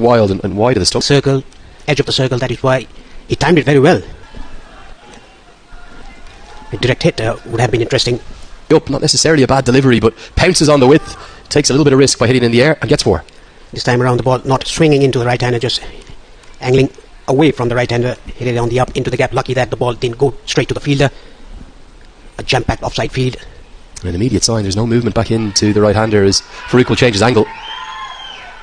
wild and wide of the stump. Circle, edge of the circle, that is why he timed it very well. A direct hit would have been interesting. Up, not necessarily a bad delivery, but pounces on the width, takes a little bit of risk by hitting it in the air and gets 4. This time around the ball not swinging into the right hander, just angling away from the right hander, hit it on the up into the gap. Lucky that the ball didn't go straight to the fielder. A jump back offside field. An immediate sign, there's no movement back into the right hander as Farouk will change his angle.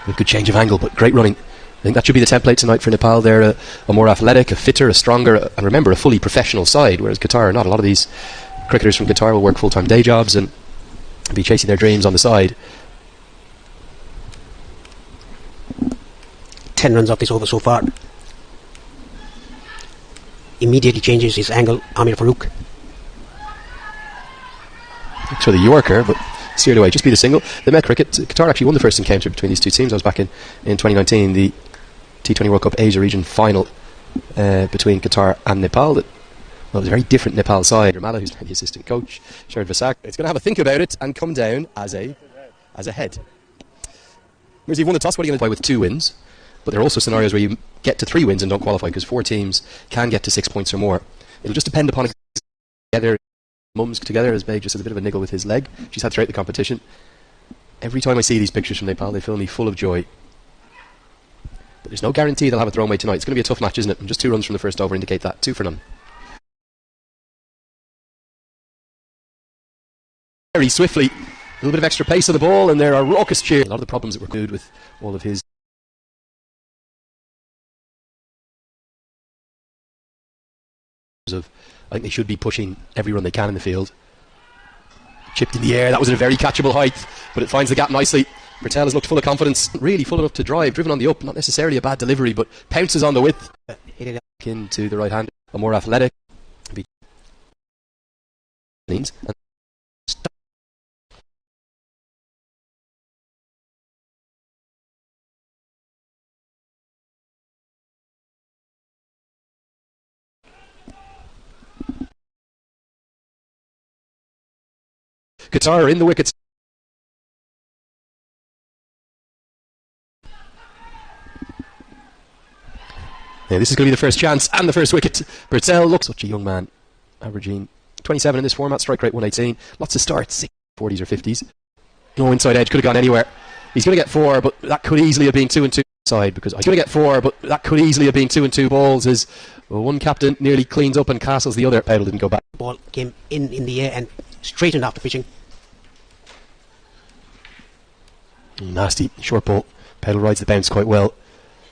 A good change of angle, but great running. I think that should be the template tonight for Nepal. They're a more athletic, a fitter, a stronger, and remember, a fully professional side, whereas Qatar are not. A lot of these cricketers from Qatar will work full-time day jobs and be chasing their dreams on the side. 10 runs off this over so far. Immediately changes his angle, Amir Farouk. Looks for the Yorker, but steered away. Just be the single. The Met cricket, Qatar actually won the first encounter between these two teams. I was back in 2019, the T20 World Cup Asia region final between Qatar and Nepal. Well, it was a very different Nepal side. Ramala, who's the assistant coach, Sharad Vasak, it's going to have a think about it and come down as a head. Whereas you've won the toss, what are you going to play with 2 wins? But there are also scenarios where you get to 3 wins and don't qualify, because 4 teams can get to 6 points or more. It'll just depend upon together. Mums together, as Baig just has a bit of a niggle with his leg. She's had throughout the competition. Every time I see these pictures from Nepal, they fill me full of joy. But there's no guarantee they'll have a throw away tonight. It's going to be a tough match, isn't it? And just 2 runs from the first over indicate that. 2 for none. Very swiftly, a little bit of extra pace of the ball, and there are raucous cheers. A lot of the problems that were good with all of his I think they should be pushing every run they can in the field. Chipped in the air, that was at a very catchable height, but it finds the gap nicely. Patel has looked full of confidence, really full enough to drive, driven on the up, not necessarily a bad delivery, but pounces on the width. Hit it into the right hand, a more athletic. Qatar are in the wickets. Yeah, this is going to be the first chance and the first wicket. Patel looks such a young man, averaging 27 in this format, strike rate 118. Lots of starts, 40s or 50s. No inside edge, could have gone anywhere. He's going to get 4, but that could easily have been 2 and 2 side, because he's going to get 4, but that could easily have been 2 and 2 balls as one captain nearly cleans up and castles the other. Pedal didn't go back. Ball came in the air and straightened after pitching. Nasty short ball. Pedal rides the bounce quite well.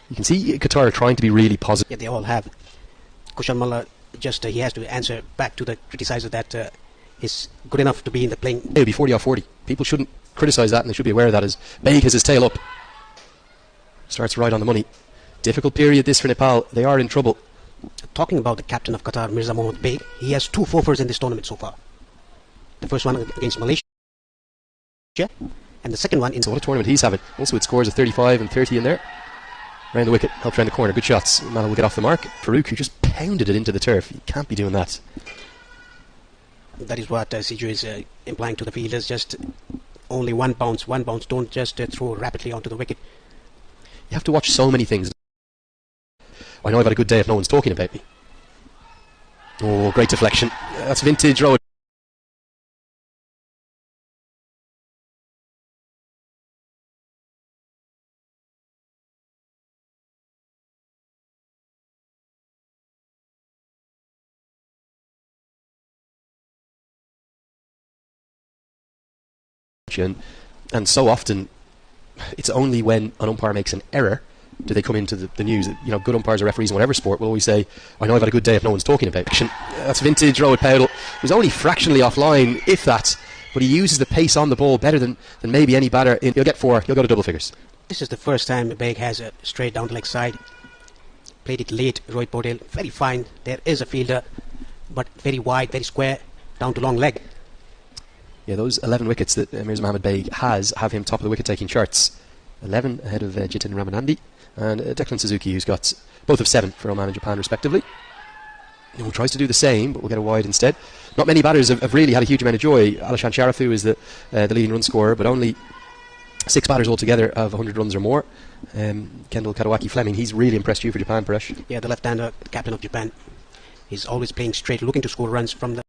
You can see Qatar are trying to be really positive. Yeah, they all have. Kushal Mullah, just he has to answer back to the criticisers that is good enough to be in the playing. It'll be 40 off 40. People shouldn't criticise that, and they should be aware of that, as Baig has his tail up. Starts right on the money. Difficult period this for Nepal. They are in trouble. Talking about the captain of Qatar, Mirza Mohammad Baig, he has 2 4-overs in this tournament so far. The first one against Malaysia, and the second one in... So what a tournament he's having. Also with scores of 35 and 30 in there. Round the wicket, helped round the corner. Good shots. Mala will get off the mark. Farouk, who just pounded it into the turf. You can't be doing that. That is what Siju is implying to the fielders. Just only one bounce. Don't just throw rapidly onto the wicket. You have to watch so many things. I know I've had a good day if no one's talking about me. Oh, great deflection. That's vintage road. And so often it's only when an umpire makes an error do they come into the news. You know, good umpires or referees in whatever sport will always say, I know I've had a good day if no one's talking about it. That's vintage road Powell. He was only fractionally offline, if that, but he uses the pace on the ball better than maybe any batter. He'll get 4, he'll go to double figures. This is the first time Baig has a straight down the leg side. Played it late. Rohit Patel, very fine. There is a fielder, but very wide, very square, down to long leg. Yeah, those 11 wickets that Mirza Mohammad Baig have him top of the wicket-taking charts. 11 ahead of Jitin Ramanandi and Declan Suzuki, who's got both of 7 for Oman and Japan, respectively. He tries to do the same, but will get a wide instead. Not many batters have really had a huge amount of joy. Alishan Sharafu is the leading run scorer, but only 6 batters altogether of 100 runs or more. Kendall Kadawaki Fleming, he's really impressed you for Japan, Paresh. Yeah, the left-hander captain of Japan. He's always playing straight, looking to score runs from the